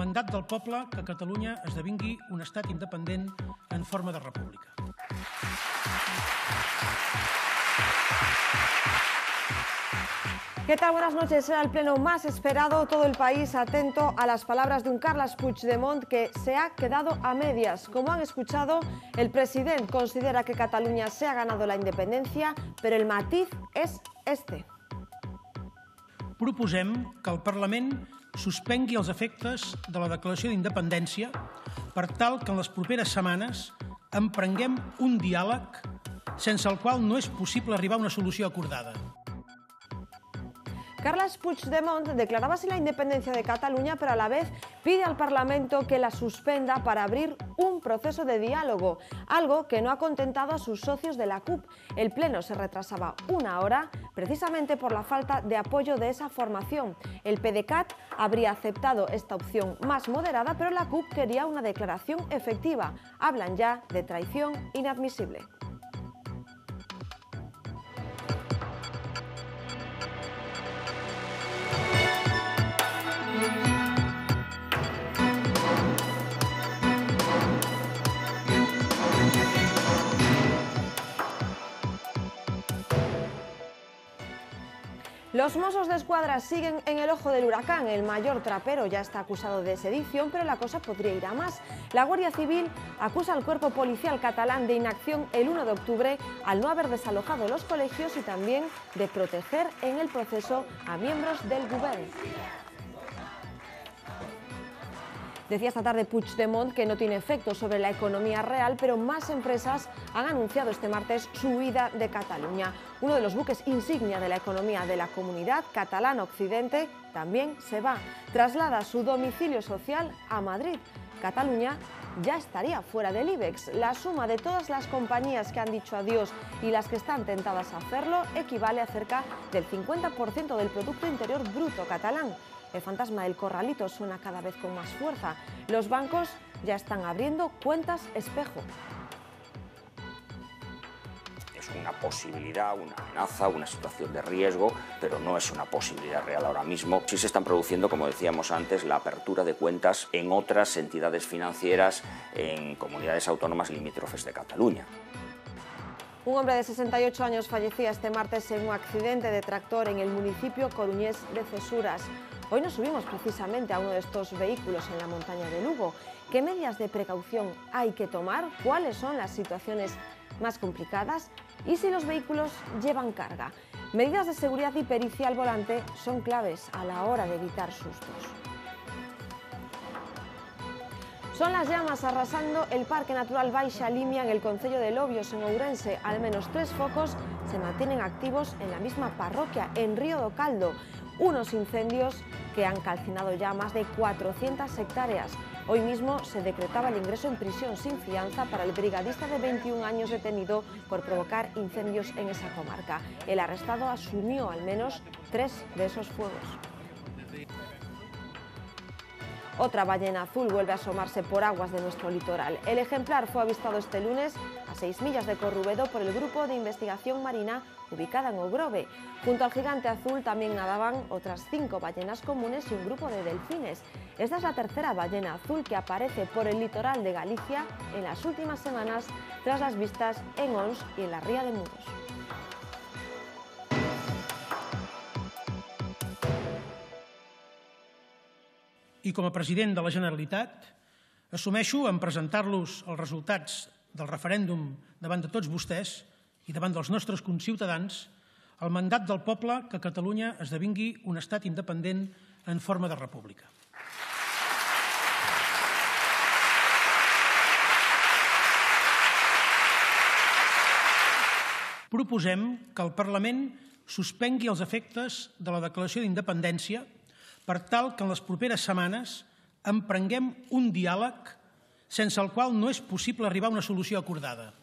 mandat del poble que Catalunya esdevingui un estat independent en forma de república. ¿Qué tal? Buenas noches. Era el pleno más esperado, todo el país atento a las palabras de un Carles Puigdemont que se ha quedado a medias. Como han escuchado, el presidente considera que Cataluña se ha ganado la independencia, pero el matiz es este. Proposem que el Parlament suspengui els efectes de la declaració d'independència per tal que en les properes setmanes emprenguem un diàleg sense el qual no és possible arribar a una solució acordada. Carles Puigdemont declaraba así la independencia de Cataluña, pero a la vez pide al Parlamento que la suspenda para abrir un proceso de diálogo, algo que no ha contentado a sus socios de la CUP. El pleno se retrasaba una hora precisamente por la falta de apoyo de esa formación. El PDeCAT habría aceptado esta opción más moderada, pero la CUP quería una declaración efectiva. Hablan ya de traición inadmisible. Los Mossos d'Esquadra siguen en el ojo del huracán. El mayor trapero ya está acusado de sedición, pero la cosa podría ir a más. La Guardia Civil acusa al cuerpo policial catalán de inacción el 1 de octubre al no haber desalojado los colegios y también de proteger en el proceso a miembros del Gobierno. Decía esta tarde Puigdemont que no tiene efecto sobre la economía real, pero más empresas han anunciado este martes su huida de Cataluña. Uno de los buques insignia de la economía de la comunidad, Catalana Occidente, también se va. Traslada su domicilio social a Madrid. Cataluña ya estaría fuera del IBEX. La suma de todas las compañías que han dicho adiós y las que están tentadas a hacerlo equivale a cerca del 50% del Producto Interior Bruto catalán. El fantasma del corralito suena cada vez con más fuerza. Los bancos ya están abriendo cuentas espejo. Es una posibilidad, una amenaza, una situación de riesgo, pero no es una posibilidad real ahora mismo. Sí se están produciendo, como decíamos antes, la apertura de cuentas en otras entidades financieras en comunidades autónomas limítrofes de Cataluña. Un hombre de 68 años fallecía este martes en un accidente de tractor en el municipio coruñés de Cesuras. Hoy nos subimos precisamente a uno de estos vehículos en la montaña de Lugo. ¿Qué medidas de precaución hay que tomar? ¿Cuáles son las situaciones más complicadas? ¿Y si los vehículos llevan carga? Medidas de seguridad y pericia al volante son claves a la hora de evitar sustos. Son las llamas arrasando el Parque Natural Baixa Limia en el concello de Lobios, en Ourense. Al menos 3 focos se mantienen activos en la misma parroquia, en Río do Caldo. Unos incendios que han calcinado ya más de 400 hectáreas. Hoy mismo se decretaba el ingreso en prisión sin fianza para el brigadista de 21 años detenido por provocar incendios en esa comarca. El arrestado asumió al menos 3 de esos fuegos. Otra ballena azul vuelve a asomarse por aguas de nuestro litoral. El ejemplar fue avistado este lunes a 6 millas de Corrubedo por el Grupo de Investigación Marina ubicada en Ogrove. Junto al gigante azul también nadaban otras 5 ballenas comunes y un grupo de delfines. Esta es la tercera ballena azul que aparece por el litoral de Galicia en las últimas semanas tras las vistas en Ons y en la Ría de Muros. I com a president de la Generalitat assumeixo en presentar-los els resultats del referèndum davant de tots vostès i davant dels nostres conciutadans el mandat del poble que Catalunya esdevingui un estat independent en forma de república. Proposem que el Parlament suspengui els efectes de la declaració d'independència per tal que en les properes setmanes emprenguem un diàleg sense el qual no és possible arribar a una solució acordada.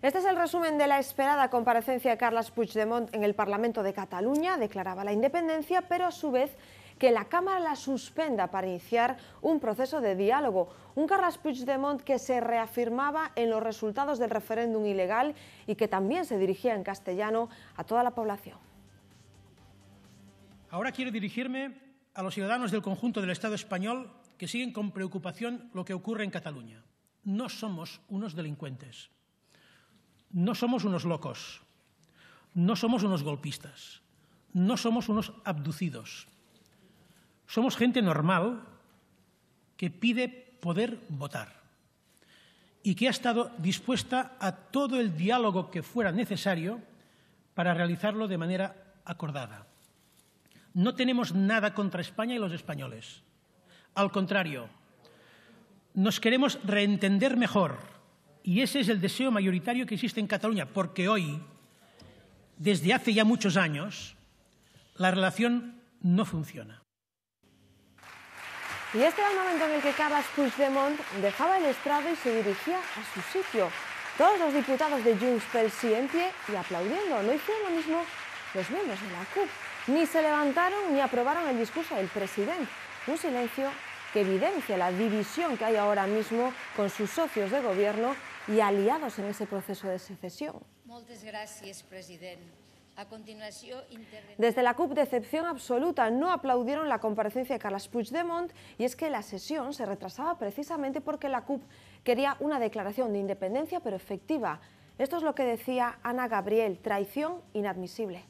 Este es el resumen de la esperada comparecencia de Carles Puigdemont en el Parlamento de Cataluña. Declaraba la independencia, pero a su vez que la Cámara la suspenda para iniciar un proceso de diálogo. Un Carles Puigdemont que se reafirmaba en los resultados del referéndum ilegal y que también se dirigía en castellano a toda la población. Ahora quiero dirigirme a los ciudadanos del conjunto del Estado español que siguen con preocupación lo que ocurre en Cataluña. No somos unos delincuentes, no somos unos locos, no somos unos golpistas, no somos unos abducidos. Somos gente normal que pide poder votar y que ha estado dispuesta a todo el diálogo que fuera necesario para realizarlo de manera acordada. No tenemos nada contra España y los españoles. Al contrario, nos queremos reentender mejor y ese es el deseo mayoritario que existe en Cataluña, porque hoy, desde hace ya muchos años, la relación no funciona. Y este era el momento en el que Carles Puigdemont dejaba el estrado y se dirigía a su sitio. Todos los diputados de Junts pel Sí en pie y aplaudiendo. No hicieron lo mismo los miembros de la CUP. Ni se levantaron ni aprobaron el discurso del presidente. Un silencio que evidencia la división que hay ahora mismo con sus socios de gobierno y aliados en ese proceso de secesión. Moltes gràcies, president. A continuación, desde la CUP, decepción absoluta. No aplaudieron la comparecencia de Carles Puigdemont y es que la sesión se retrasaba precisamente porque la CUP quería una declaración de independencia pero efectiva. Esto es lo que decía Anna Gabriel, traición inadmisible.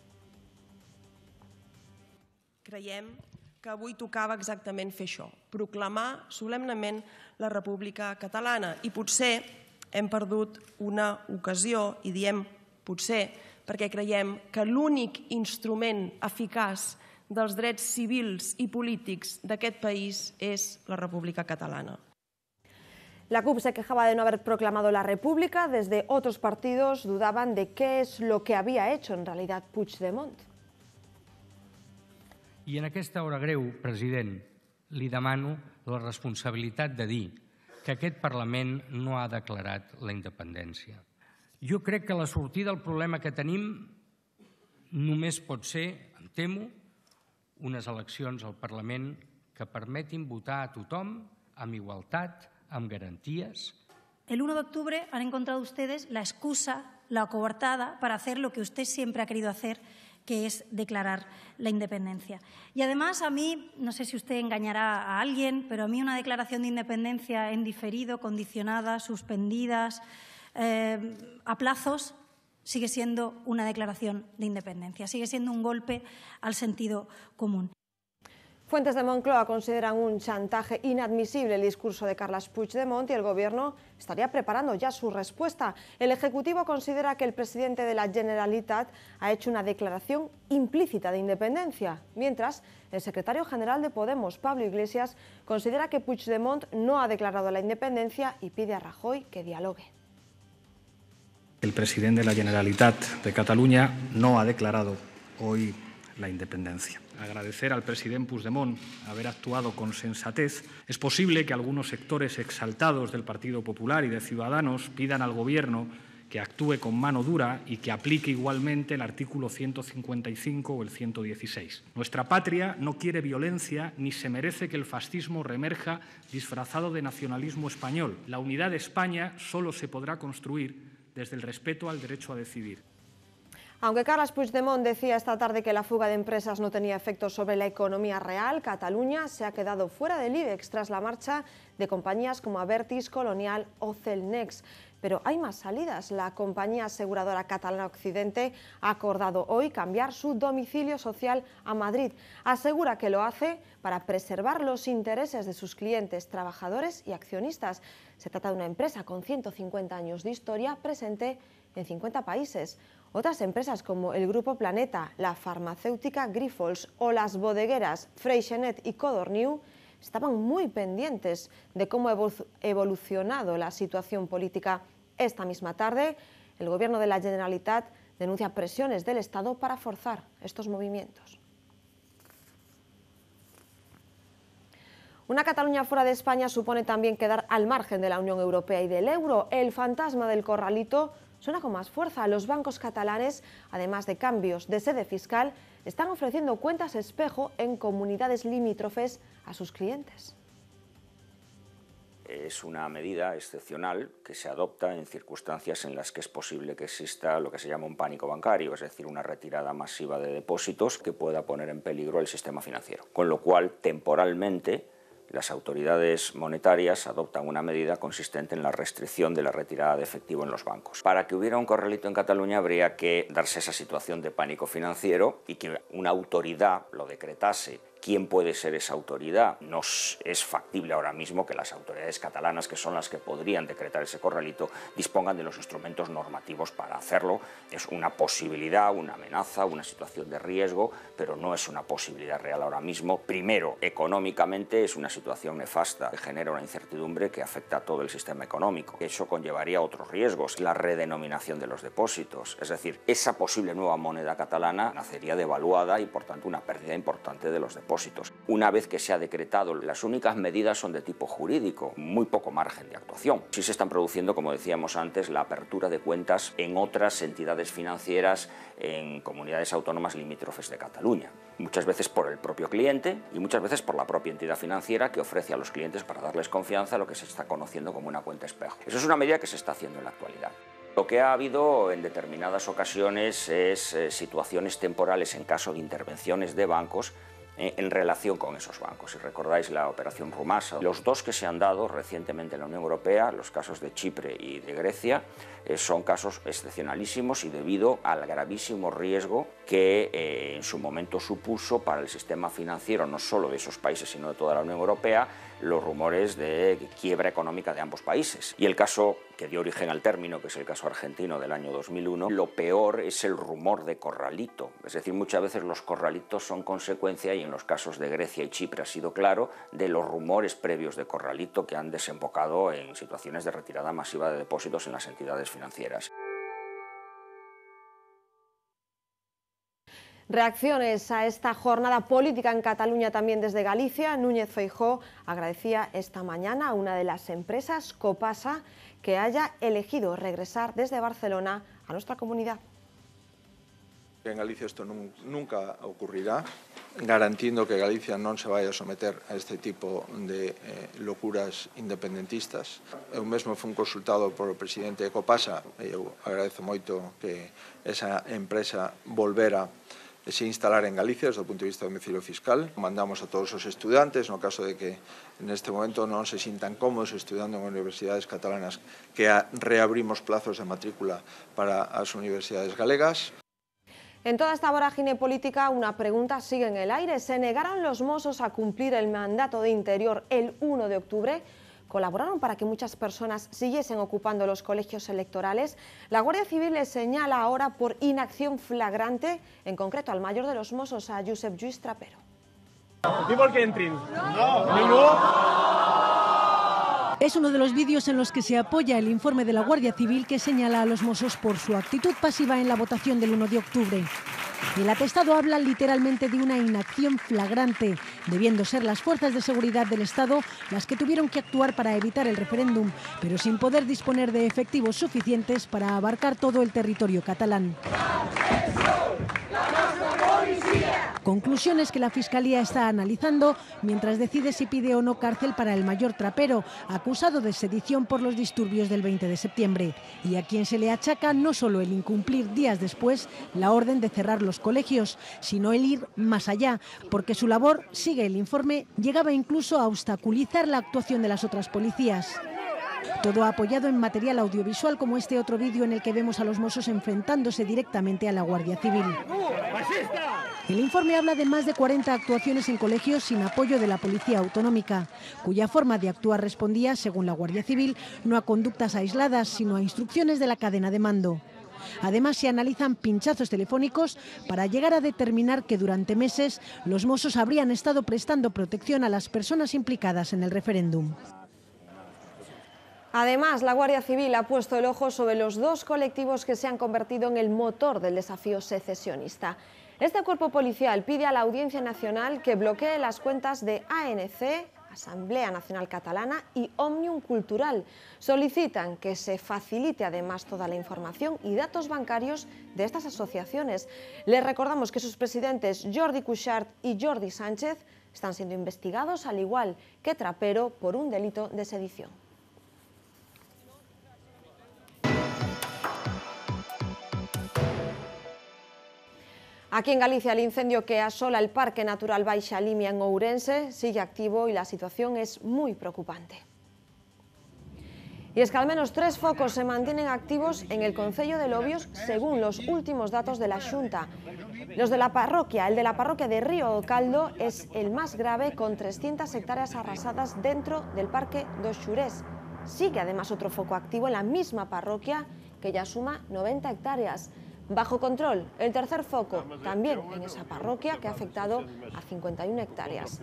Creiem que avui tocava exactament fer això, proclamar solemnement la República Catalana i potser hem perdut una ocasió i diem potser perquè creiem que l'únic instrument eficaç dels drets civils i polítics d'aquest país és la República Catalana. La CUP se quejaba de no haber proclamado la República. Desde otros partidos dudaban de qué es lo que había hecho en realidad Puigdemont. I en aquesta hora greu, president, li demano la responsabilitat de dir que aquest Parlament no ha declarat la independència. Jo crec que la sortida al problema que tenim només pot ser, em temo, unes eleccions al Parlament que permetin votar a tothom amb igualtat, amb garanties. El 1 de octubre han encontrado ustedes la excusa, la coartada para hacer lo que usted siempre ha querido hacer, que es declarar la independencia. Y además a mí, no sé si usted engañará a alguien, pero a mí una declaración de independencia en diferido, condicionada, suspendidas, a plazos, sigue siendo una declaración de independencia, sigue siendo un golpe al sentido común. Fuentes de Moncloa consideran un chantaje inadmisible el discurso de Carles Puigdemont y el Gobierno estaría preparando ya su respuesta. El Ejecutivo considera que el presidente de la Generalitat ha hecho una declaración implícita de independencia, mientras el secretario general de Podemos, Pablo Iglesias, considera que Puigdemont no ha declarado la independencia y pide a Rajoy que dialogue. El presidente de la Generalitat de Cataluña no ha declarado hoy la independencia. Agradecer al presidente Puigdemont haber actuado con sensatez. Es posible que algunos sectores exaltados del Partido Popular y de Ciudadanos pidan al Gobierno que actúe con mano dura y que aplique igualmente el artículo 155 o el 116. Nuestra patria no quiere violencia ni se merece que el fascismo reemerja disfrazado de nacionalismo español. La unidad de España solo se podrá construir desde el respeto al derecho a decidir. Aunque Carles Puigdemont decía esta tarde que la fuga de empresas no tenía efectos sobre la economía real, Cataluña se ha quedado fuera del IBEX tras la marcha de compañías como Abertis, Colonial o Celnex. Pero hay más salidas. La compañía aseguradora catalana Occidente ha acordado hoy cambiar su domicilio social a Madrid. Asegura que lo hace para preservar los intereses de sus clientes, trabajadores y accionistas. Se trata de una empresa con 150 años de historia, presente en 50 países. Otras empresas como el Grupo Planeta, la farmacéutica Grifols o las bodegueras Freixenet y Codorniu estaban muy pendientes de cómo ha evolucionado la situación política. Esta misma tarde, el Gobierno de la Generalitat denuncia presiones del Estado para forzar estos movimientos. Una Cataluña fuera de España supone también quedar al margen de la Unión Europea y del euro. El fantasma del corralito suena con más fuerza. Los bancos catalanes, además de cambios de sede fiscal, están ofreciendo cuentas espejo en comunidades limítrofes a sus clientes. Es una medida excepcional que se adopta en circunstancias en las que es posible que exista lo que se llama un pánico bancario, es decir, una retirada masiva de depósitos que pueda poner en peligro el sistema financiero. Con lo cual, temporalmente, las autoridades monetarias adoptan una medida consistente en la restricción de la retirada de efectivo en los bancos. Para que hubiera un corralito en Cataluña habría que darse esa situación de pánico financiero y que una autoridad lo decretase. ¿Quién puede ser esa autoridad? No es factible ahora mismo que las autoridades catalanas, que son las que podrían decretar ese corralito, dispongan de los instrumentos normativos para hacerlo. Es una posibilidad, una amenaza, una situación de riesgo, pero no es una posibilidad real ahora mismo. Primero, económicamente es una situación nefasta que genera una incertidumbre que afecta a todo el sistema económico. Eso conllevaría otros riesgos, la redenominación de los depósitos. Es decir, esa posible nueva moneda catalana nacería devaluada y, por tanto, una pérdida importante de los depósitos. Una vez que se ha decretado, las únicas medidas son de tipo jurídico, muy poco margen de actuación. Sí se están produciendo, como decíamos antes, la apertura de cuentas en otras entidades financieras en comunidades autónomas limítrofes de Cataluña. Muchas veces por el propio cliente y muchas veces por la propia entidad financiera que ofrece a los clientes, para darles confianza, lo que se está conociendo como una cuenta espejo. Eso es una medida que se está haciendo en la actualidad. Lo que ha habido en determinadas ocasiones es situaciones temporales en caso de intervenciones de bancos en relación con esos bancos. Si recordáis la operación Rumasa, los dos que se han dado recientemente en la Unión Europea, los casos de Chipre y de Grecia, son casos excepcionalísimos y debido al gravísimo riesgo que en su momento supuso para el sistema financiero, no solo de esos países, sino de toda la Unión Europea, los rumores de quiebra económica de ambos países. Y el caso que dio origen al término, que es el caso argentino del año 2001, lo peor es el rumor de corralito. Es decir, muchas veces los corralitos son consecuencia, y en los casos de Grecia y Chipre ha sido claro, de los rumores previos de corralito que han desembocado en situaciones de retirada masiva de depósitos en las entidades financieras. Reacciones a esta jornada política en Cataluña también desde Galicia. Núñez Feijóo agradecía esta mañana a una de las empresas, Copasa, que haya elegido regresar desde Barcelona a nuestra comunidad. En Galicia esto nunca ocurrirá, garantindo que Galicia non se vai a someter a este tipo de locuras independentistas. Eu mesmo fui consultado por o presidente de Copasa e eu agradezo moito que esa empresa volvera se instalar en Galicia desde o punto de vista do domicilio fiscal. Mandamos a todos os estudantes, no caso de que neste momento non se sintan cómodos estudando en universidades catalanas, que reabrimos plazos de matrícula para as universidades galegas. En toda esta vorágine política, una pregunta sigue en el aire. ¿Se negaron los Mossos a cumplir el mandato de Interior el 1 de octubre? ¿Colaboraron para que muchas personas siguiesen ocupando los colegios electorales? La Guardia Civil les señala ahora por inacción flagrante, en concreto al mayor de los Mossos, a Josep Lluís Trapero. ¿Por qué entrin? No. Es uno de los vídeos en los que se apoya el informe de la Guardia Civil que señala a los Mossos por su actitud pasiva en la votación del 1 de octubre. El atestado habla literalmente de una inacción flagrante, debiendo ser las fuerzas de seguridad del Estado las que tuvieron que actuar para evitar el referéndum, pero sin poder disponer de efectivos suficientes para abarcar todo el territorio catalán. Conclusiones que la Fiscalía está analizando mientras decide si pide o no cárcel para el mayor Trapero, acusado de sedición por los disturbios del 20 de septiembre, y a quien se le achaca no solo el incumplir días después la orden de cerrar los colegios, sino el ir más allá, porque su labor, sigue el informe, llegaba incluso a obstaculizar la actuación de las otras policías. Todo apoyado en material audiovisual como este otro vídeo en el que vemos a los Mossos enfrentándose directamente a la Guardia Civil. El informe habla de más de 40 actuaciones en colegios sin apoyo de la Policía Autonómica, cuya forma de actuar respondía, según la Guardia Civil, no a conductas aisladas, sino a instrucciones de la cadena de mando. Además, se analizan pinchazos telefónicos para llegar a determinar que durante meses los Mossos habrían estado prestando protección a las personas implicadas en el referéndum. Además, la Guardia Civil ha puesto el ojo sobre los dos colectivos que se han convertido en el motor del desafío secesionista. Este cuerpo policial pide a la Audiencia Nacional que bloquee las cuentas de ANC, Asamblea Nacional Catalana y Òmnium Cultural. Solicitan que se facilite además toda la información y datos bancarios de estas asociaciones. Les recordamos que sus presidentes Jordi Cuixart y Jordi Sánchez están siendo investigados, al igual que Trapero, por un delito de sedición. Aquí en Galicia, el incendio que asola el Parque Natural Baixa Limia en Ourense sigue activo y la situación es muy preocupante. Y es que al menos 3 focos se mantienen activos en el concello de Lobios según los últimos datos de la Xunta. Los de la parroquia, el de la parroquia de Río do Caldo es el más grave, con 300 hectáreas arrasadas dentro del Parque dos Xurés. Sigue además otro foco activo en la misma parroquia, que ya suma 90 hectáreas. Bajo control, el tercer foco, también en esa parroquia, que ha afectado a 51 hectáreas.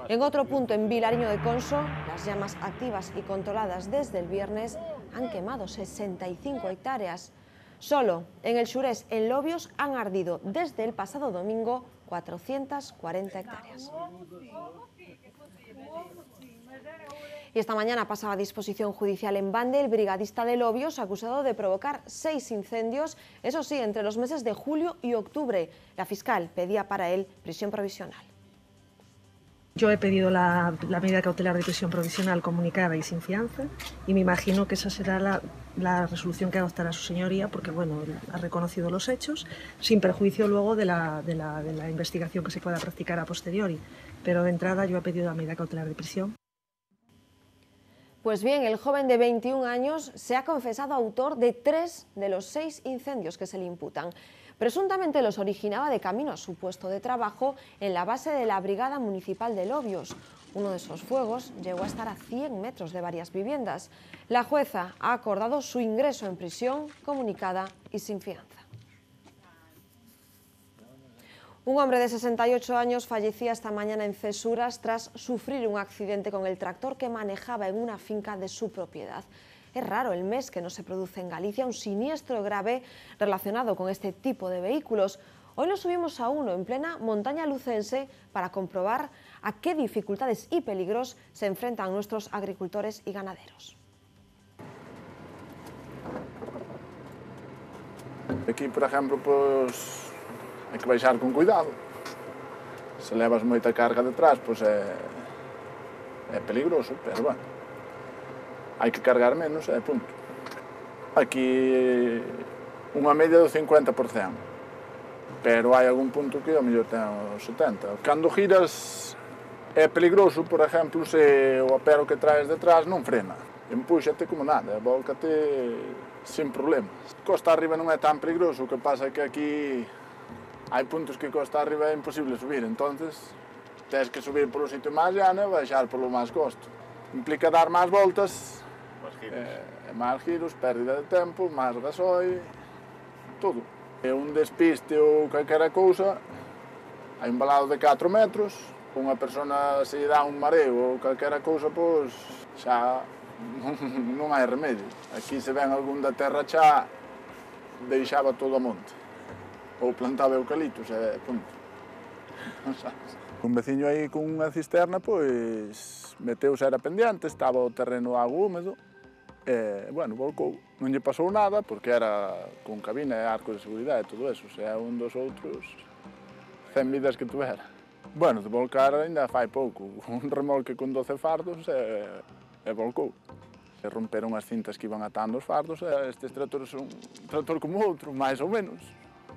En otro punto, en Vilariño de Conso, las llamas activas y controladas desde el viernes han quemado 65 hectáreas. Solo en el Xurés, en Lobios, han ardido desde el pasado domingo 440 hectáreas. Y esta mañana pasaba a disposición judicial en Bande el brigadista de Lobios, acusado de provocar 6 incendios, eso sí, entre los meses de julio y octubre. La fiscal pedía para él prisión provisional. Yo he pedido la medida cautelar de prisión provisional comunicada y sin fianza, y me imagino que esa será la resolución que adoptará su señoría, porque bueno, ha reconocido los hechos, sin perjuicio luego de la investigación que se pueda practicar a posteriori. Pero de entrada yo he pedido la medida cautelar de prisión. Pues bien, el joven de 21 años se ha confesado autor de 3 de los 6 incendios que se le imputan. Presuntamente los originaba de camino a su puesto de trabajo en la base de la Brigada Municipal de Lobios. Uno de esos fuegos llegó a estar a 100 metros de varias viviendas. La jueza ha acordado su ingreso en prisión comunicada y sin fianza. Un hombre de 68 años fallecía esta mañana en Cesuras tras sufrir un accidente con el tractor que manejaba en una finca de su propiedad. Es raro el mes que no se produce en Galicia un siniestro grave relacionado con este tipo de vehículos. Hoy nos subimos a uno en plena montaña lucense para comprobar a qué dificultades y peligros se enfrentan nuestros agricultores y ganaderos. Aquí, por ejemplo, pues hai que baixar con cuidado. Se levas moita carga detrás, pois é peligroso, pero bueno, hai que cargar menos e punto. Aquí unha media do 50%, pero hai algún punto que ao mellor ten o 70%. Cando giras é peligroso, por exemplo, se o apero que traes detrás non frena. Empúxate como nada, volcate sin problemas. Costa arriba non é tan peligroso, o que pasa é que aquí hai puntos que costa arriba é imposible subir, entonces tens que subir polo sitio máis llano e baixar polo máis costo. Implica dar máis voltas, máis giros, pérdida de tempo, máis gasoil, todo. É un despiste ou calquera cousa, hai un valado de 4 metros, unha persona se dá un mareo ou calquera cousa, pois xa non hai remedio. Aquí se ven algún da terra xa deixaba todo a monte. Ou plantaba eucaliptos e punto. Un veciño aí con unha cisterna, pois meteuse, era pendiente, estaba o terreno algo húmedo, e, bueno, volcou. Non lle pasou nada, porque era con cabina e arco de seguridade e todo eso, se é un dos outros 100 vidas que tuvera. Bueno, de volcar ainda fai pouco, un remolque con 12 fardos e volcou. E romperon as cintas que iban atando os fardos, e estes tractores son un tractor como outro, máis ou menos.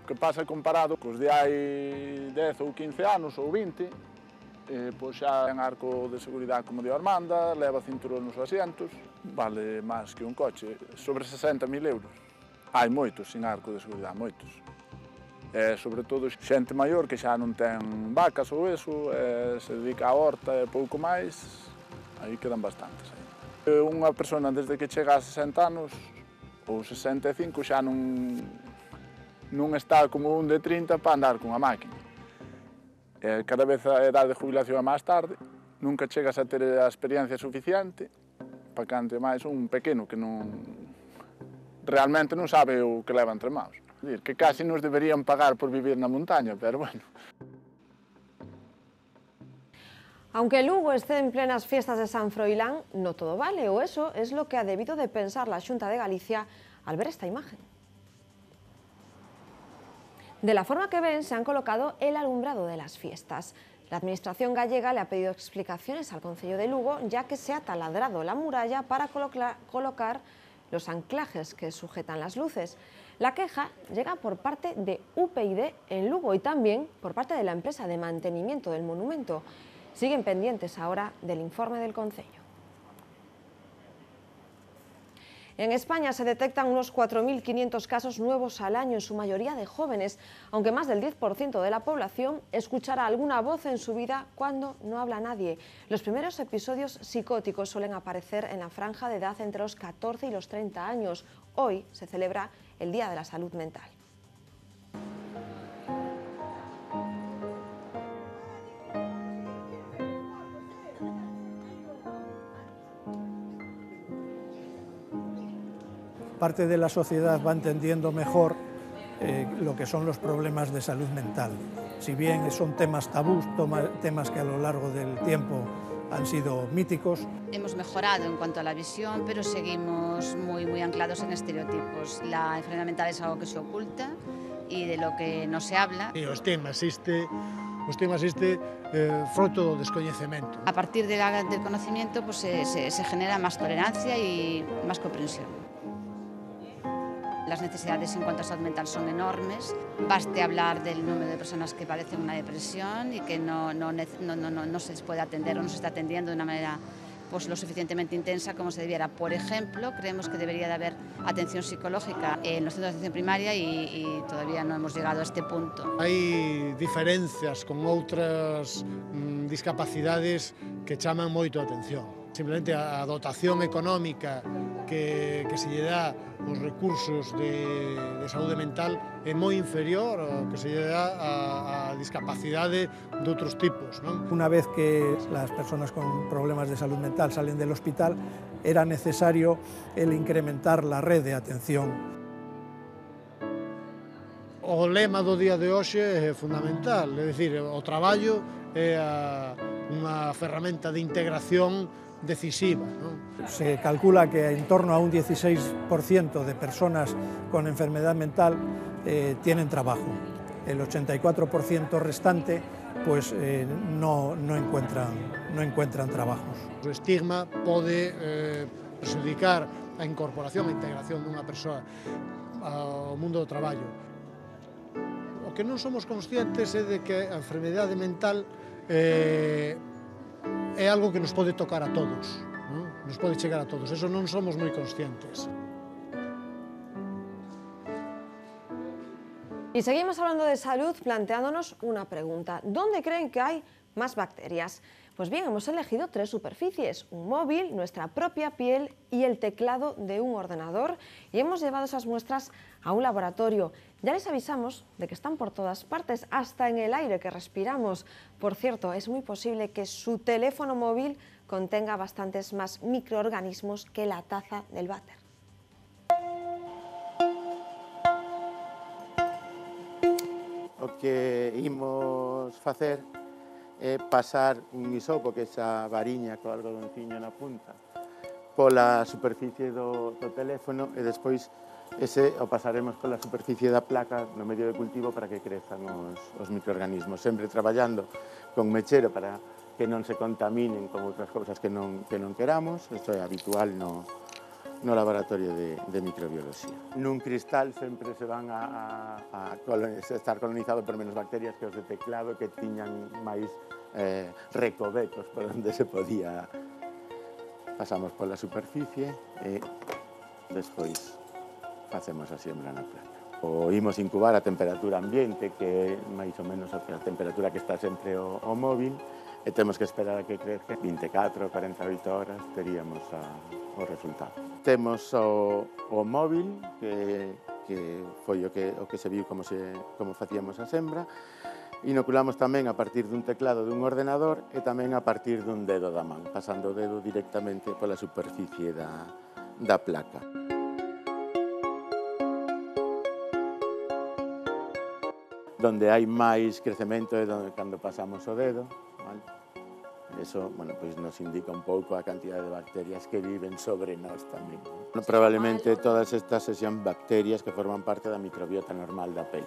O que pasa comparado cos de hai 10 ou 15 anos ou 20, pois xa ten arco de seguridade como de Armanda, leva cinturón nos asientos, vale máis que un coche, sobre 60.000 euros. Hai moitos sin arco de seguridade, moitos. E, sobre todo, xente maior que xa non ten vacas ou eso, se dedica á horta e pouco máis, aí quedan bastantes. Unha persona desde que chega a 60 anos ou 65 xa non está como un de 30 para andar con a máquina. Cada vez a edade de jubilación é máis tarde, nunca chegas a ter a experiencia suficiente para cante máis un pequeno que realmente non sabe o que leva entre mãos. Que casi nos deberían pagar por vivir na montaña, pero bueno. Aunque Lugo esté en plenas fiestas de San Froilán, no todo vale, o eso es lo que ha debido de pensar la Xunta de Galicia al ver esta imagen. De la forma que ven, se han colocado el alumbrado de las fiestas. La Administración gallega le ha pedido explicaciones al Concello de Lugo, ya que se ha taladrado la muralla para colocar los anclajes que sujetan las luces. La queja llega por parte de UPyD en Lugo y también por parte de la empresa de mantenimiento del monumento. Siguen pendientes ahora del informe del Concello. En España se detectan unos 4.500 casos nuevos al año, en su mayoría de jóvenes, aunque más del 10% de la población escuchará alguna voz en su vida cuando no habla nadie. Los primeros episodios psicóticos suelen aparecer en la franja de edad entre los 14 y los 30 años. Hoy se celebra el Día de la Salud Mental. Parte de la sociedad va entendiendo mejor lo que son los problemas de salud mental. Si bien son temas tabús, temas que a lo largo del tiempo han sido míticos. Hemos mejorado en cuanto a la visión, pero seguimos muy anclados en estereotipos. La enfermedad mental es algo que se oculta y de lo que no se habla. E o estigma existe fruto do descoñecemento. A partir del conocimiento pues, se genera más tolerancia y más comprensión. Las necesidades en cuanto a salud mental son enormes. Baste hablar del número de personas que padecen una depresión y que no se les puede atender o no se está atendiendo de una manera pues, lo suficientemente intensa como se debiera. Por ejemplo, creemos que debería de haber atención psicológica en los centros de atención primaria y todavía no hemos llegado a este punto. Hai diferencias con outras discapacidades que chaman moito a atención. Simplemente a dotación económica que se lle dá os recursos de saúde mental é moi inferior ao que se lle dá a discapacidade de outros tipos, non? Una vez que las personas con problemas de salud mental salen del hospital, era necesario el incrementar la red de atención. O lema do día de hoxe é fundamental, é dicir, o traballo é unha ferramenta de integración decisiva, ¿no? Se calcula que en torno a un 16% de personas con enfermedad mental tienen trabajo. El 84% restante pues, no encuentran trabajos. O estigma pode perjudicar a incorporación e integración dunha persoa ao mundo do traballo. O que non somos conscientes é de que a enfermedade mental é algo que nos pode tocar a todos, ¿no? Nos pode chegar a todos, eso non somos moi conscientes. Y seguimos hablando de salud planteándonos una pregunta. ¿Dónde creen que hay más bacterias? Pues bien, hemos elegido 3 superficies, un móvil, nuestra propia piel y el teclado de un ordenador, y hemos llevado esas muestras a un laboratorio. Ya les avisamos de que están por todas partes, hasta en el aire que respiramos. Por cierto, es muy posible que su teléfono móvil contenga bastantes más microorganismos que la taza del váter. O que imos facer é pasar un hisopo, que é esa variña co algodonciño na punta, pola superficie do teléfono e despois ese o pasaremos pola superficie da placa no medio de cultivo para que crezan os microorganismos, sempre traballando con mechero para que non se contaminen con outras cousas que non queramos. Isto é habitual no laboratorio de microbiología. Nun cristal sempre se van a estar colonizado por menos bacterias que os de teclado, que tiñan máis recovecos por onde se podía. Pasamos pola superficie e despois facemos a siembra na planta. O imos incubar a temperatura ambiente, que é máis ou menos a temperatura que está sempre o móvil, e temos que esperar a que crezca 24 ou 48 horas, teríamos o resultado. Temos o móvil, que foi o que se viu como facíamos a sembra. Inoculamos tamén a partir dun teclado dun ordenador e tamén a partir dun dedo da man, pasando o dedo directamente pola superficie da placa. Donde hai máis crecemento é cando pasamos o dedo, vale? Eso, bueno, pues nos indica un pouco a cantidad de bacterias que viven sobre nós tamén. Probablemente todas estas sean bacterias que forman parte da microbiota normal da pel.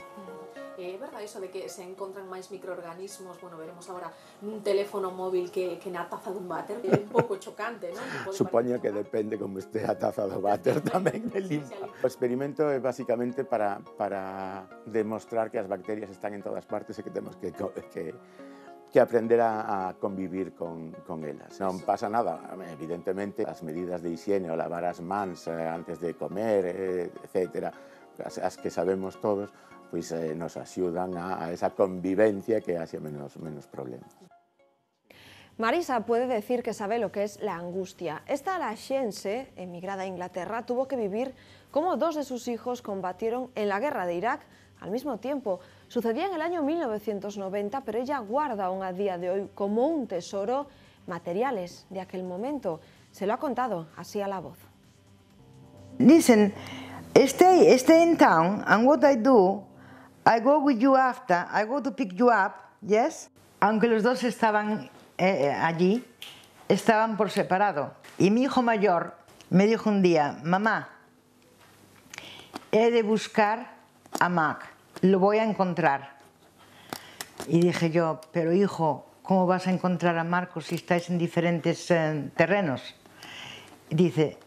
verdad eso de que se encontran máis microorganismos, bueno, veremos agora nun teléfono móvil que na taza dun váter, é un pouco chocante, non? Supoño que depende como este a taza do váter tamén é limpa. O experimento é basicamente para demostrar que as bacterias están en todas partes e que temos que aprender a convivir con elas. Non pasa nada, evidentemente, as medidas de higiene, o lavar as mans antes de comer, etc., as que sabemos todos, pois nos axudan a esa convivencia que haxe menos problemas. Marisa puede decir que sabe lo que es la angustia. Esta laxense, emigrada a Inglaterra, tuvo que vivir cómo dos de sus hijos combatieron en la guerra de Irak al mismo tiempo. Sucedía en el año 1990, pero ella guarda aún a día de hoy como un tesoro materiales de aquel momento. Se lo ha contado así a La Voz. Listen, stay in town, and what I do, I go with you after, I go to pick you up, yes? Aunque los dos estaban allí, estaban por separado. Y mi hijo mayor me dijo un día, mamá, he de buscar a Mac, lo voy a encontrar. Y dije yo, pero hijo, ¿cómo vas a encontrar a Marcos si estáis en diferentes terrenos? Y dice,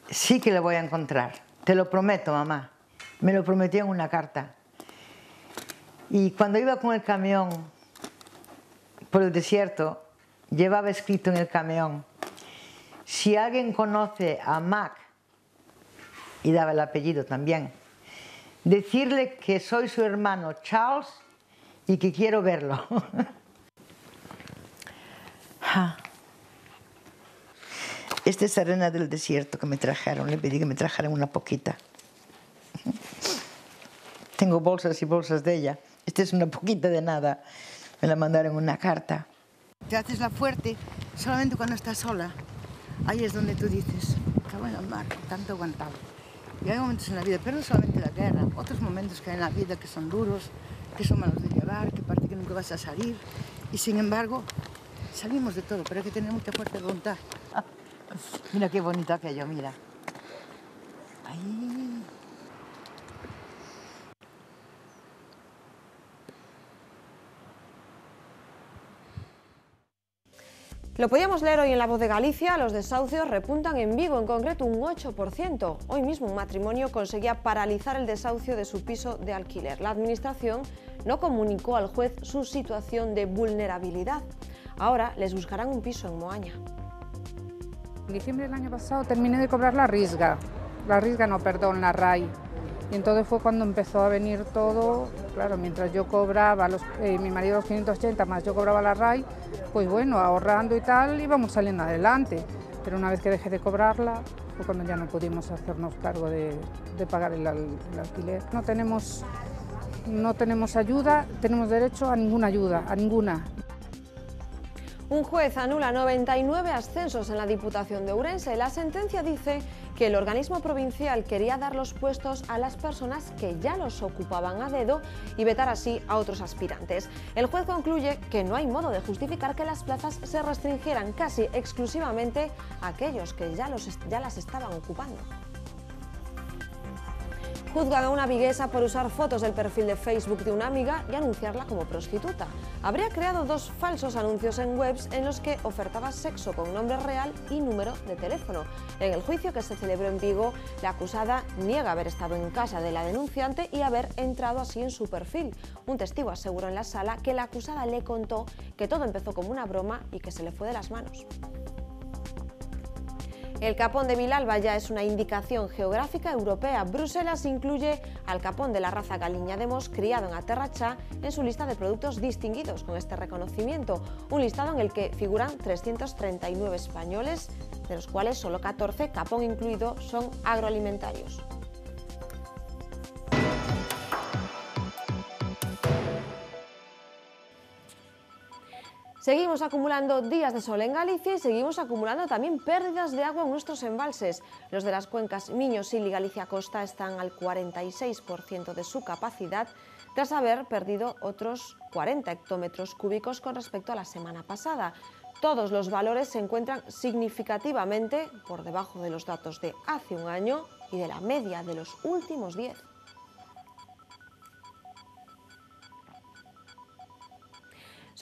sí que lo voy a encontrar, te lo prometo, mamá. Me lo prometió en una carta. Y cuando iba con el camión por el desierto, llevaba escrito en el camión, si alguien conoce a Mac, y daba el apellido también, decirle que soy su hermano Charles y que quiero verlo. Esta es arena del desierto que me trajeron, le pedí que me trajeran una poquita. Tengo bolsas y bolsas de ella. Esta es una poquita de nada, me la mandaron en una carta. Te haces la fuerte solamente cuando estás sola. Ahí es donde tú dices, cago en la mar, tanto aguantado. Y hay momentos en la vida, pero no solamente la guerra, otros momentos que hay en la vida que son duros, que son malos de llevar, que parece que nunca vas a salir. Y sin embargo, salimos de todo, pero hay que tener mucha fuerza de voluntad. Mira qué bonito aquello, mira. Ahí. Lo podíamos leer hoy en La Voz de Galicia, los desahucios repuntan en Vigo, en concreto un 8%. Hoy mismo un matrimonio conseguía paralizar el desahucio de su piso de alquiler. La administración no comunicó al juez su situación de vulnerabilidad. Ahora les buscarán un piso en Moaña. En diciembre del año pasado terminé de cobrar la RISGA, la RAI. Y entonces fue cuando empezó a venir todo, claro, mientras yo cobraba, mi marido los 580 más yo cobraba la RAI, pues bueno, ahorrando y tal, íbamos saliendo adelante. Pero una vez que dejé de cobrarla, fue cuando ya no pudimos hacernos cargo de pagar el alquiler. No tenemos ayuda, tenemos derecho a ninguna ayuda, a ninguna. Un juez anula 99 ascensos en la Diputación de Ourense. La sentencia dice que el organismo provincial quería dar los puestos a las personas que ya los ocupaban a dedo y vetar así a otros aspirantes. El juez concluye que no hay modo de justificar que las plazas se restringieran casi exclusivamente a aquellos que ya las estaban ocupando. Juzgan a una viguesa por usar fotos del perfil de Facebook de una amiga y anunciarla como prostituta. Habría creado dos falsos anuncios en webs en los que ofertaba sexo con nombre real y número de teléfono. En el juicio que se celebró en Vigo, la acusada niega haber estado en casa de la denunciante y haber entrado así en su perfil. Un testigo aseguró en la sala que la acusada le contó que todo empezó como una broma y que se le fue de las manos. El capón de Vilalba ya es una indicación geográfica europea. Bruselas incluye al capón de la raza Galiña de Mos, criado en Aterrachá, en su lista de productos distinguidos con este reconocimiento. Un listado en el que figuran 339 españoles, de los cuales solo 14, capón incluido, son agroalimentarios. Seguimos acumulando días de sol en Galicia y seguimos acumulando también pérdidas de agua en nuestros embalses. Los de las cuencas Miño, Sil y Galicia Costa están al 46% de su capacidad, tras haber perdido otros 40 hectómetros cúbicos con respecto a la semana pasada. Todos los valores se encuentran significativamente por debajo de los datos de hace un año y de la media de los últimos 10.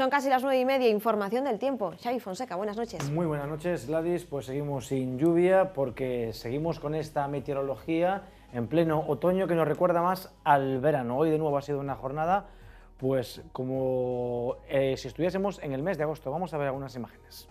Son casi las 9:30, información del tiempo. Xavi Fonseca, buenas noches. Muy buenas noches, Gladys. Pues seguimos sin lluvia porque seguimos con esta meteorología en pleno otoño que nos recuerda más al verano. Hoy de nuevo ha sido una jornada pues como si estuviésemos en el mes de agosto. Vamos a ver algunas imágenes.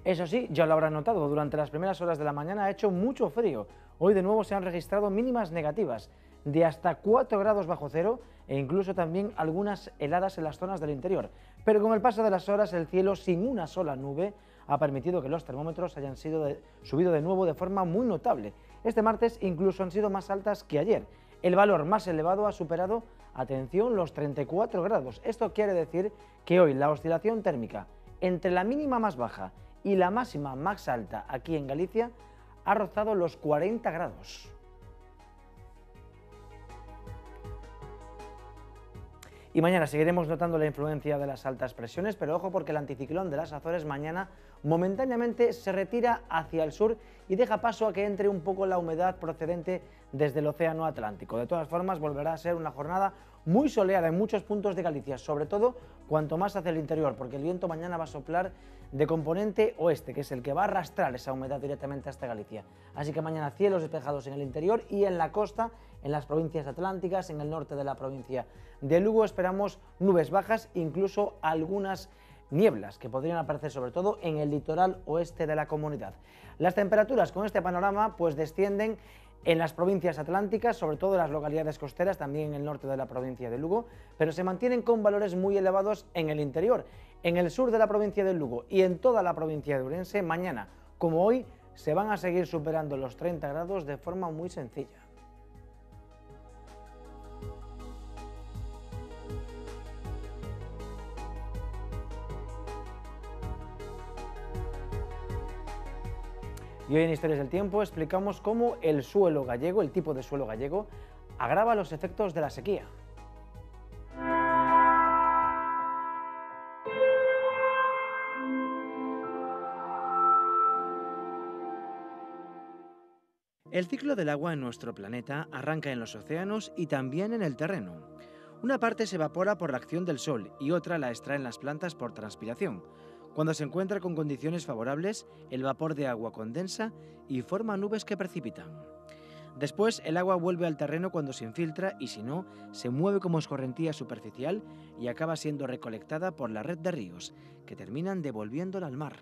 Eso sí, ya lo habrán notado, durante las primeras horas de la mañana ha hecho mucho frío. Hoy de nuevo se han registrado mínimas negativas de hasta 4 grados bajo cero e incluso también algunas heladas en las zonas del interior. Pero con el paso de las horas el cielo sin una sola nube ha permitido que los termómetros hayan subido de nuevo de forma muy notable. Este martes incluso han sido más altas que ayer. El valor más elevado ha superado, atención, los 34 grados. Esto quiere decir que hoy la oscilación térmica entre la mínima más baja y la máxima más alta aquí en Galicia ha rozado los 40 grados. Y mañana seguiremos notando la influencia de las altas presiones, pero ojo porque el anticiclón de las Azores mañana momentáneamente se retira hacia el sur y deja paso a que entre un poco la humedad procedente desde el océano Atlántico. De todas formas, volverá a ser una jornada muy soleada en muchos puntos de Galicia, sobre todo cuanto más hacia el interior, porque el viento mañana va a soplar de componente oeste, que es el que va a arrastrar esa humedad directamente hasta Galicia. Así que mañana cielos despejados en el interior y en la costa, en las provincias atlánticas, en el norte de la provincia de Lugo esperamos nubes bajas, incluso algunas nieblas que podrían aparecer sobre todo en el litoral oeste de la comunidad. Las temperaturas con este panorama pues descienden en las provincias atlánticas, sobre todo en las localidades costeras, también en el norte de la provincia de Lugo, pero se mantienen con valores muy elevados en el interior. En el sur de la provincia de Lugo y en toda la provincia de Ourense, mañana, como hoy, se van a seguir superando los 30 grados de forma muy sencilla. Y hoy en Historias del Tiempo explicamos cómo el suelo gallego, el tipo de suelo gallego, agrava los efectos de la sequía. El ciclo del agua en nuestro planeta arranca en los océanos y también en el terreno. Una parte se evapora por la acción del sol y otra la extraen las plantas por transpiración. Cuando se encuentra con condiciones favorables, el vapor de agua condensa y forma nubes que precipitan. Después, el agua vuelve al terreno cuando se infiltra y si no, se mueve como escorrentía superficial y acaba siendo recolectada por la red de ríos, que terminan devolviéndola al mar.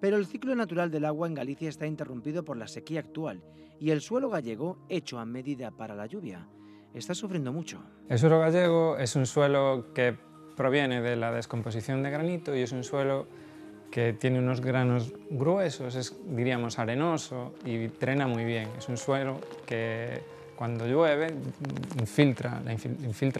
Pero el ciclo natural del agua en Galicia está interrumpido por la sequía actual y el suelo gallego, hecho a medida para la lluvia, está sufriendo mucho. El suelo gallego es un suelo que proviene de la descomposición de granito y es un suelo que tiene unos granos gruesos, es, diríamos, arenoso y drena muy bien. Es un suelo que cuando llueve infiltra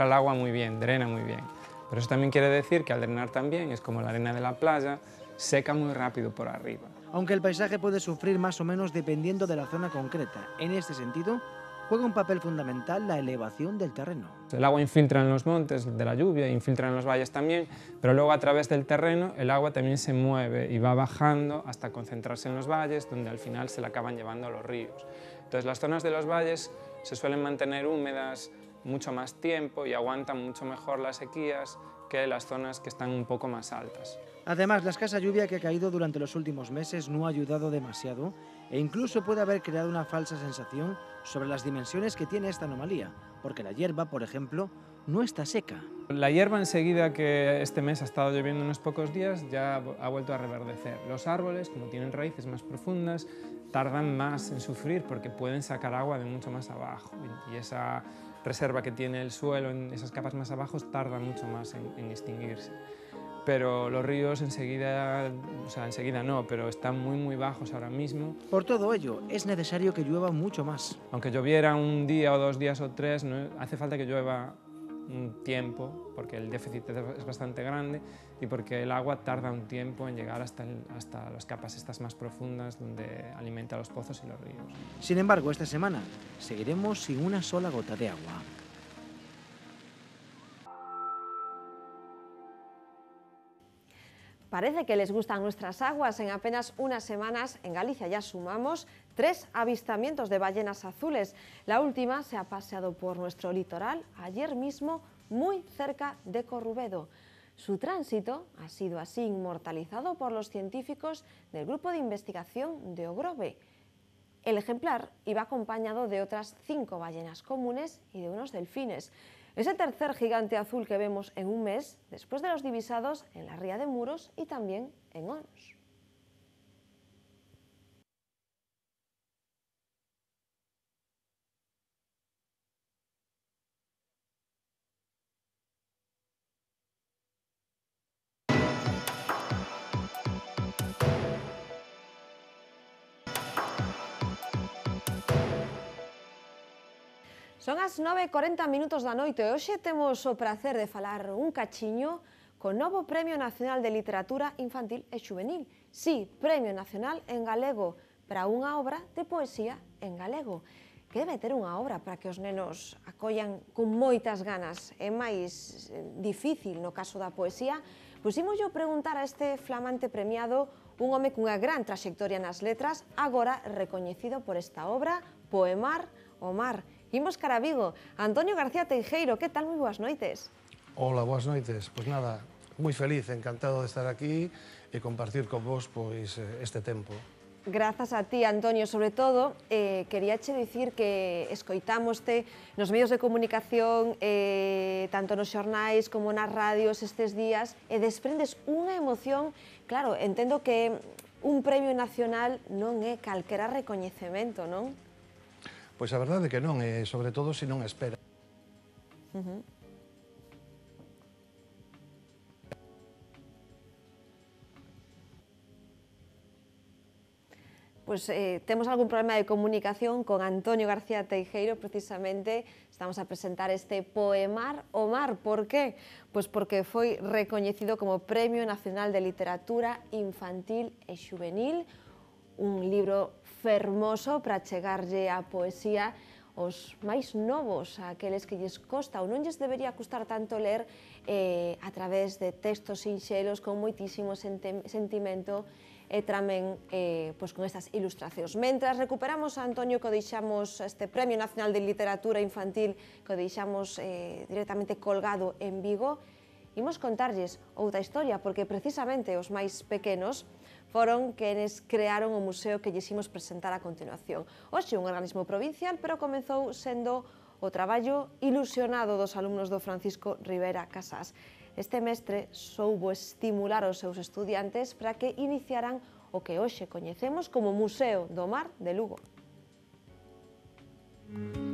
el agua muy bien, drena muy bien. Pero eso también quiere decir que al drenar también es como la arena de la playa, seca muy rápido por arriba. Aunque el paisaje puede sufrir más o menos dependiendo de la zona concreta, en este sentido juega un papel fundamental la elevación del terreno. El agua infiltra en los montes de la lluvia, infiltra en los valles también, pero luego a través del terreno el agua también se mueve y va bajando hasta concentrarse en los valles, donde al final se la acaban llevando a los ríos. Entonces las zonas de los valles se suelen mantener húmedas mucho más tiempo y aguantan mucho mejor las sequías que las zonas que están un poco más altas. Además, la escasa lluvia que ha caído durante los últimos meses no ha ayudado demasiado e incluso puede haber creado una falsa sensación sobre las dimensiones que tiene esta anomalía, porque la hierba, por ejemplo, no está seca. La hierba enseguida que este mes ha estado lloviendo unos pocos días ya ha vuelto a reverdecer. Los árboles, como tienen raíces más profundas, tardan más en sufrir porque pueden sacar agua de mucho más abajo y esa reserva que tiene el suelo en esas capas más abajo tarda mucho más en extinguirse. Pero los ríos enseguida no, pero están muy bajos ahora mismo. Por todo ello, es necesario que llueva mucho más. Aunque lloviera un día o 2 días o 3, no hace falta que llueva un tiempo, porque el déficit es bastante grande y porque el agua tarda un tiempo en llegar hasta las capas estas más profundas donde alimenta los pozos y los ríos. Sin embargo, esta semana seguiremos sin una sola gota de agua. Parece que les gustan nuestras aguas. En apenas unas semanas en Galicia ya sumamos 3 avistamientos de ballenas azules. La última se ha paseado por nuestro litoral ayer mismo muy cerca de Corrubedo. Su tránsito ha sido así inmortalizado por los científicos del Grupo de Investigación de Ogrove. El ejemplar iba acompañado de otras 5 ballenas comunes y de unos delfines. Es el tercer gigante azul que vemos en un mes, después de los divisados en la ría de Muros y también en Ons. Son as 9:40 da noite e hoxe temos o prazer de falar un cachiño co novo Premio Nacional de Literatura Infantil e Xuvenil. Sí, Premio Nacional en galego para unha obra de poesía en galego. Que debe ter unha obra para que os nenos acollan con moitas ganas. É máis difícil no caso da poesía. Pois imos yo preguntar a este flamante premiado, un home cunha gran traxectoria nas letras, agora recoñecido por esta obra, Poemar o mar. Imos cara a Vigo. Antonio García Teijeiro, que tal? Moi boas noites. Hola, boas noites. Pois nada, moi feliz, encantado de estar aquí e compartir con vos este tempo. Grazas a ti, Antonio, sobre todo, queríache dicir que escoitámoste nos medios de comunicación, tanto nos xornais como nas radios estes días, e desprendes unha emoción. Claro, entendo que un premio nacional non é calquera recoñecemento, non? Pois a verdade é que non, e sobre todo se non espera. Pois temos algún problema de comunicación con Antonio García Teijeiro, precisamente estamos a presentar este Poemar o mar. Por qué? Pois porque foi recoñecido como Premio Nacional de Literatura Infantil e Xuvenil, un libro fermoso para chegarlle a poesía aos máis novos, aqueles que lles costa ou non lles debería custar tanto ler a través de textos sinxelos con moitísimo sentimento e tamén con estas ilustracións. Mentras recuperamos a Antonio, que deixamos este Premio Nacional de Literatura Infantil, que deixamos directamente colgado en Vigo, imos contarlles outra historia, porque precisamente os máis pequenos foron quenes crearon o museo que lles imos presentar a continuación. Hoxe un organismo provincial, pero comezou sendo o traballo ilusionado dos alumnos do Francisco Rivera Casas. Este mestre soubo estimular os seus estudiantes para que iniciaran o que hoxe coñecemos como Museo do Mar de Lugo.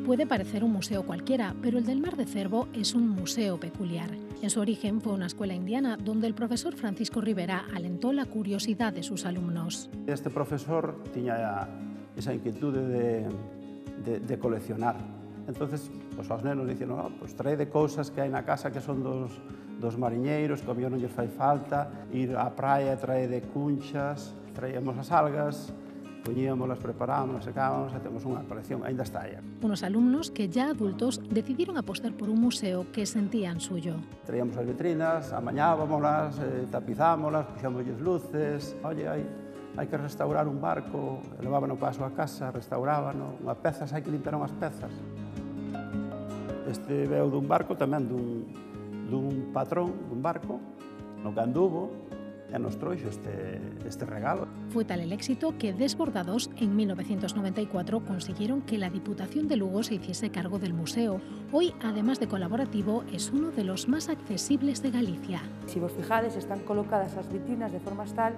Puede parecer un museo cualquiera, pero el del Mar de Cervo es un museo peculiar. En su origen fue una escuela indiana donde el profesor Francisco Rivera alentó la curiosidad de sus alumnos. Este profesor tenía esa inquietud de coleccionar. Entonces, pues aos nenos dicen, no, pues trae de cousas que hai na casa que son dos mariñeiros, que a mellor non lles fai falta, ir á praia, trae de cunchas, traíamos as algas, poñíamolas, preparámonos, secábamos e temos unha colección, aínda está aí. Unos alumnos que ya adultos decidieron apostar por un museo que sentían suyo. Traíamos as vitrinas, amañábamolas, tapizámolas, puxámosles luces, oye, hai que restaurar un barco, levábano para a súa casa, restaurábano, unha pezas, hai que limpiar unhas pezas. Este veu dun barco, tamén dun patrón dun barco, no que anduvo, e nos trouxo este regalo. Fue tal el éxito que, desbordados, en 1994 consiguieron que la Diputación de Lugo se hiciese cargo del museo. Hoy, además de colaborativo, es uno de los más accesibles de Galicia. Si vos fijades, están colocadas as vitrinas de forma tal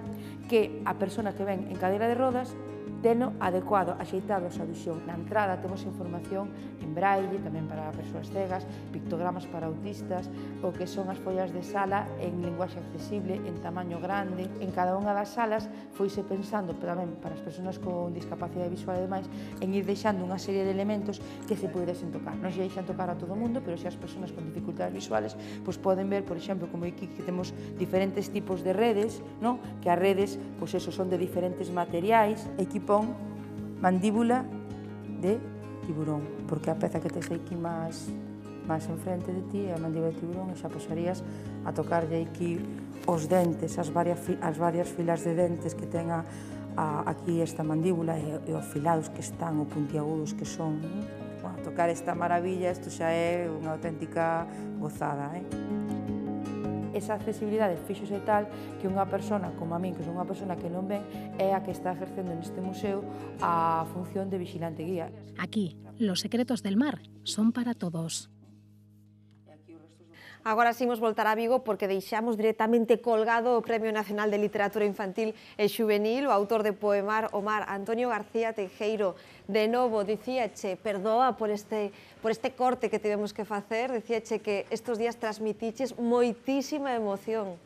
que a persona que ven en cadeira de rodas teno adecuado, axeitado a súa visión. Na entrada temos información en braille, tamén para persoas cegas, pictogramas para autistas, o que son as follas de sala en linguaxe accesible, en tamaño grande. En cada unha das salas foise pensando tamén para as persoas con discapacidade visual e demais, en ir deixando unha serie de elementos que se pudesen tocar. Non se deixan tocar a todo o mundo, pero se as persoas con dificultades visuales pois poden ver, por exemplo, como aquí que temos diferentes tipos de redes, non? Que as redes, pois eso, son de diferentes materiais, equipón mandíbula de tiburón, porque a peza que tes aquí máis enfrente de ti é a mandíbula de tiburón, e xa posarías a tocarlle aquí os dentes, as varias filas de dentes que ten aquí esta mandíbula, e os filados que están, o puntiagudos que son, bueno, tocar esta maravilla, isto xa é unha auténtica gozada, Esa accesibilidade fixose tal que unha persona como a min, que son unha persona que non ven, é a que está ejercendo neste museo a función de vigilante guía. Aquí, los secretos del mar son para todos. Agora sí imos voltar a Vigo porque deixamos directamente colgado o Premio Nacional de Literatura Infantil e Xuvenil, o autor de Poemar o Mar, Antonio García Teijeiro. De novo, dicíache, perdoa por este corte que tivemos que facer, dicíache que estes días transmitiches moitísima emoción.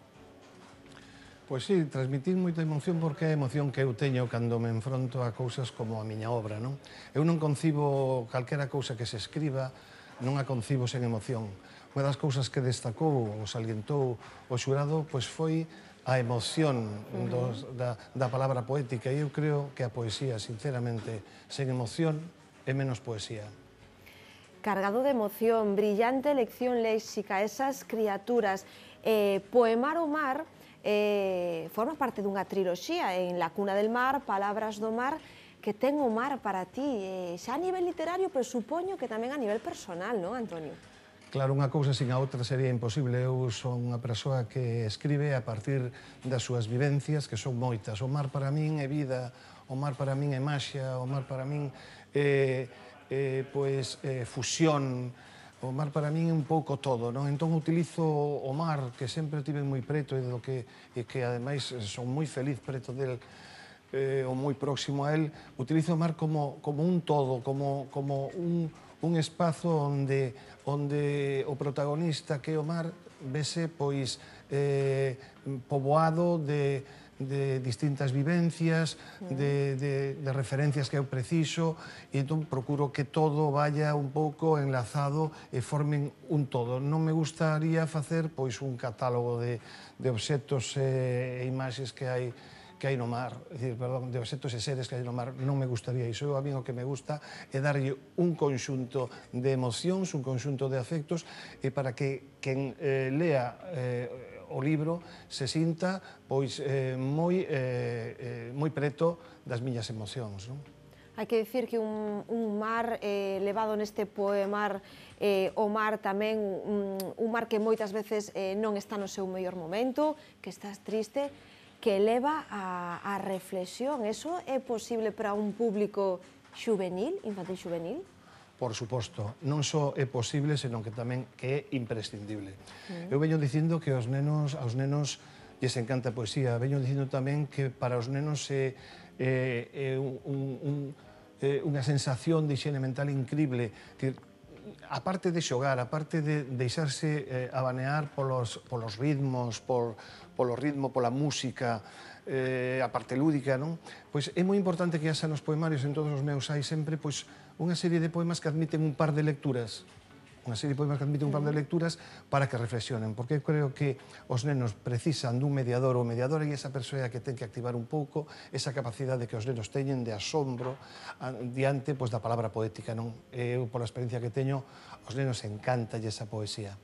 Pois sí, transmitir moita emoción porque é a emoción que eu teño cando me enfronto a cousas como a miña obra, non? Eu non concibo calquera cousa que se escriba, non a concibo sen emoción. Unha das cousas que destacou ou salientou o xurado pois foi a emoción da palabra poética e eu creo que a poesía, sinceramente, sen emoción é menos poesía. Cargado de emoción, brillante lección léxica, esas criaturas. Poemar o Mar forma parte dunha triloxía en La cuna del mar, Palabras do mar, que ten o mar para ti, xa a nivel literario, pero supoño que tamén a nivel personal, non, Antonio? Claro, unha cousa sin a outra sería imposible. Eu son unha persoa que escribe a partir das súas vivencias, que son moitas. O mar para min é vida, o mar para min é maxia, o mar para min é fusión, o mar para min é un pouco todo, non? Entón utilizo o mar, que sempre tive moi preto e que ademais son moi feliz preto del, ou moi próximo a él, utilizo o mar como un todo, como un espazo onde o protagonista, que é o mar, vese pois poboado de distintas vivencias, de referencias que eu preciso, e entón procuro que todo vaya un pouco enlazado e formen un todo. Non me gustaría facer pois un catálogo de obxectos e imaxes que hai no mar, de obxectos e seres que hai no mar, non me gustaría iso. A mí o que me gusta é darlle un conxunto de emocións, un conxunto de afectos, e para que quen lea o libro se sinta pois moi preto das miñas emocións. Hai que dicir que un mar levado neste poemar o mar tamén, un mar que moitas veces non está no seu mellor momento, que estás triste, que leva a reflexión. Eso é posible para un público xuvenil, infantil xuvenil? Por suposto, non só é posible, senón que tamén que é imprescindible. Eu veño dicindo que aos nenos lles encanta a poesía. Veño dicindo tamén que para os nenos é unha sensación de higiene mental increíble. Aparte de xogar, aparte de deixarse abanear polos ritmos, polo ritmo, pola música, a parte lúdica, non? Pois é moi importante que haxa nos poemarios, en todos os meus hai sempre unha serie de poemas que admiten un par de lecturas, para que reflexionen, porque eu creo que os nenos precisan dun mediador, o mediador é esa persoa que ten que activar un pouco esa capacidade que os nenos teñen de asombro diante da palabra poética, non? Eu, pola experiencia que teño, os nenos encanta esa poesía.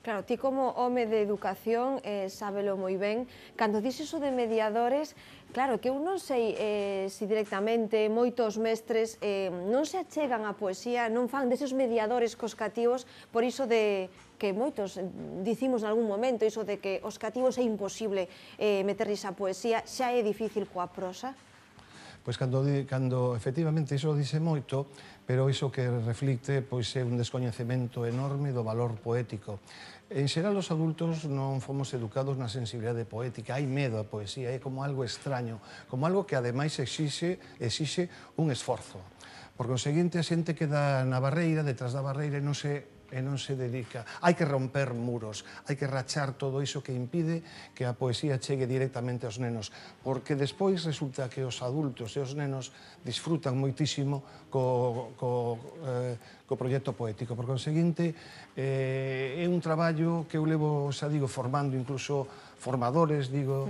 Claro, ti como home de educación sábelo moi ben. Cando dixes o de mediadores, claro, que eu non sei se directamente moitos mestres non se achegan á poesía, non fan deses mediadores cos cativos, por iso de que moitos dicimos nalgún momento, iso de que os cativos é imposible meterlles a poesía, xa é difícil coa prosa? Pois cando efectivamente iso dice moito, pero iso que reflicte pois é un descoñecemento enorme do valor poético. En xeral, os adultos non fomos educados na sensibilidade poética, hai medo á poesía, é como algo extraño, como algo que ademais exixe un esforzo. Por conseguinte, a xente queda na barreira, detrás da barreira, e non se dedica. Hai que romper muros, hai que rachar todo iso que impide que a poesía chegue directamente aos nenos, porque despois resulta que os adultos e os nenos disfrutan moitísimo co proxecto poético. Por conseguinte, é un traballo que eu levo, xa digo, formando incluso formadores, digo,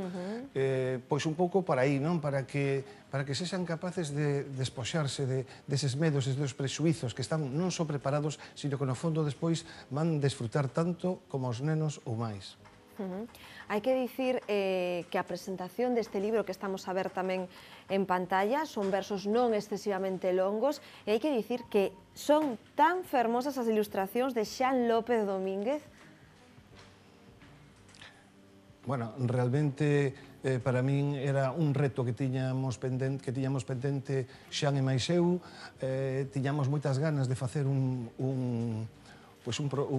pois un pouco para aí, non? Para que sexan capaces de despoxarse deses medos, deses prexuizos que están non só preparados, sino que no fondo despois van desfrutar tanto como os nenos ou máis. Hai que dicir que a presentación deste libro que estamos a ver tamén en pantalla son versos non excesivamente longos e hai que dicir que son tan fermosas as ilustracións de Xan López Domínguez. Bueno, realmente para min era un reto que tiñamos pendente Xan e máis eu, tiñamos moitas ganas de facer un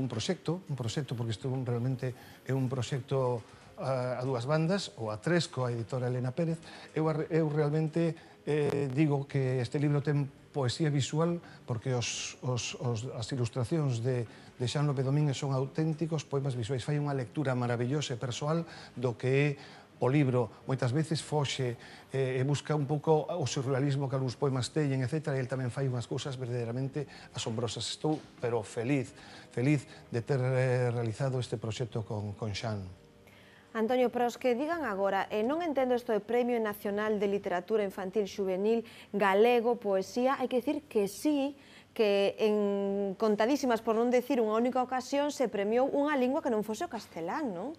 proxecto, porque isto realmente é un proxecto a dúas bandas, ou a tres, coa editora Elena Pérez. Eu realmente digo que este libro ten poesía visual porque as ilustracións de Xan López Domínguez son auténticos poemas visuais. Fai unha lectura maravillosa e persoal do que é o libro. Moitas veces foxe e busca un pouco o surrealismo que algúns poemas teñen, etc. E ele tamén fai unhas cousas verdadeiramente asombrosas. Estou, pero feliz de ter realizado este proxecto con Xan. Antonio, para os que digan agora, non entendo isto de Premio Nacional de Literatura Infantil Xuvenil Galego, Poesía, hai que dicir que sí, que en contadísimas, por non decir unha única ocasión, se premiou unha lingua que non fose o castelán, non?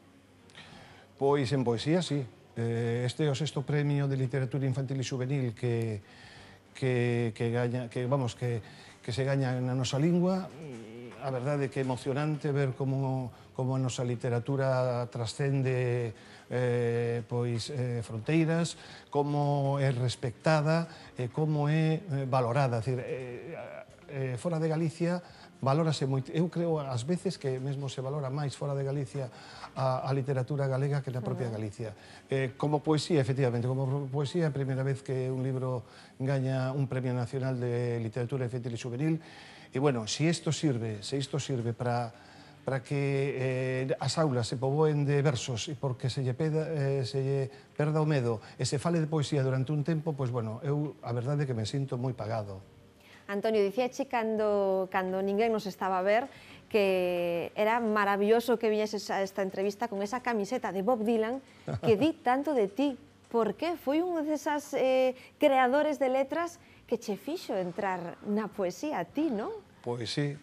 Pois en poesía, sí. Este é o 6º Premio de Literatura Infantil e Xuvenil que se gaña na nosa lingua. A verdade é que é emocionante ver como a nosa literatura trascende fronteiras, como é respectada, como é valorada. Fora de Galicia valórase moito. Eu creo ás veces que mesmo se valora máis fora de Galicia a literatura galega que na propia Galicia. Como poesía, efectivamente, como poesía, é a primeira vez que un libro gaña un Premio Nacional de Literatura Infantil e Juvenil. E, bueno, se isto sirve para que as aulas se poboen de versos e porque se lle perda o medo e se fale de poesía durante un tempo, pois, bueno, eu a verdade é que me sinto moi pagado. Antonio, dicíache cando ninguén nos estaba a ver que era maravilloso que viñeses a esta entrevista con esa camiseta de Bob Dylan que di tanto de ti. Por que? Foi un desas creadores de letras que che fixo entrar na poesía a ti, non? Pois sí.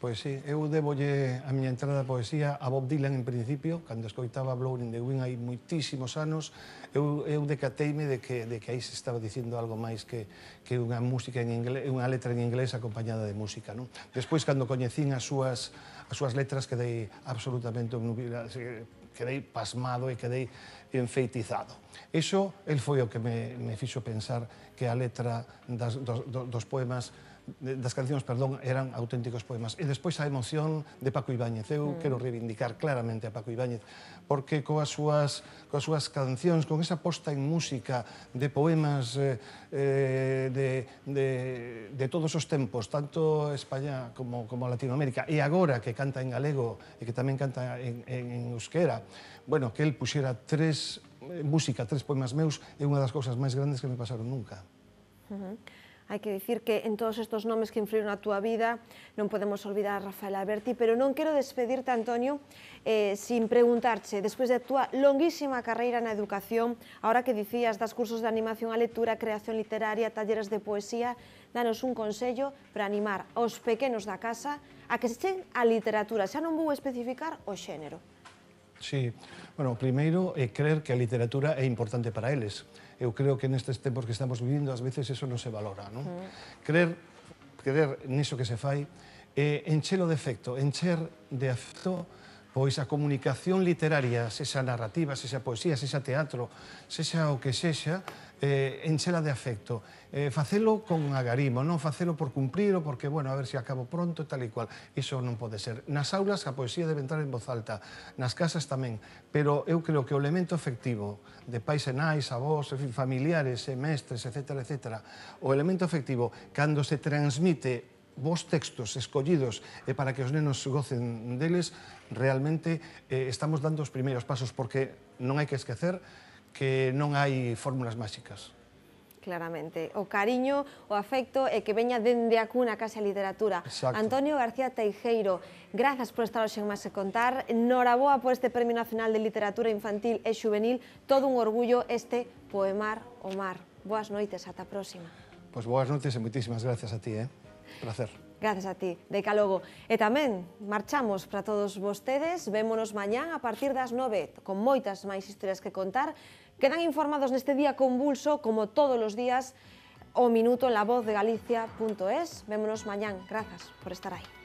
Eu debolle a miña entrada a poesía a Bob Dylan en principio, cando escoitaba Blowing in the Wind hai moitísimos anos. Eu decateime de que aí se estaba dicindo algo máis que unha música en inglés, unha letra en inglés acompañada de música, non? Despois, cando coñecín as súas letras, quedei absolutamente obnubilado, quedei pasmado e quedei enfeitizado. Iso, el foi o que me fixo pensar que a letra dos poemas das cancións, perdón, eran auténticos poemas. E despois a emoción de Paco Ibáñez. Eu quero reivindicar claramente a Paco Ibáñez, porque coas súas cancións, con esa posta en música de poemas de todos os tempos, tanto España como Latinoamérica, e agora que canta en galego e que tamén canta en euskera, bueno, que el puxera tres poemas meus é unha das cousas máis grandes que me pasaron nunca. Hai que dicir que en todos estes nomes que influíron na túa vida non podemos olvidar a Rafael Alberti, pero non quero despedirte, Antonio, sin preguntarche, despois da túa longuísima carreira na educación, ahora que dicías das cursos de animación á lectura, creación literaria, talleres de poesía, danos un consello para animar aos pequenos da casa a que se chequen á literatura. Xa non vou especificar o xénero. Sí, bueno, primeiro é creer que a literatura é importante para eles. Eu creo que nestes tempos que estamos vivindo, ás veces eso non se valora, non? Creer niso que se fai, enchelo de afecto, encher de afecto, pois a comunicación literaria, sexa narrativa, sexa poesía, sexa teatro, sexa o que sexa, enchela de afecto. Facelo con agarimo, non facelo por cumplir ou porque, bueno, a ver se acabo pronto, tal e cual. Iso non pode ser. Nas aulas a poesía debe entrar en voz alta, nas casas tamén, pero eu creo que o elemento afectivo de pais e nais, avós, familiares, mestres, etc., o elemento afectivo, cando se transmite vos textos escollidos para que os nenos gocen deles, realmente estamos dando os primeiros pasos, porque non hai que esquecer que non hai fórmulas máxicas. Claramente. O cariño, o afecto e que veña dende a cuna case a literatura. Exacto. Antonio García Teijeiro, grazas por estar hoxe en Más que Contar. Noraboa por este Premio Nacional de Literatura Infantil e Xuvenil. Todo un orgullo este Poemar o Mar. Boas noites, ata a próxima. Pois boas noites e moitísimas gracias a ti, Placer. Gracias a ti, Decálogo. E tamén marchamos para todos vostedes. Vémonos mañán a partir das 9 con moitas máis historias que contar. Quedan informados neste día convulso, como todos os días, o minuto en lavozdeGalicia.es. Vémonos mañán. Grazas por estar aí.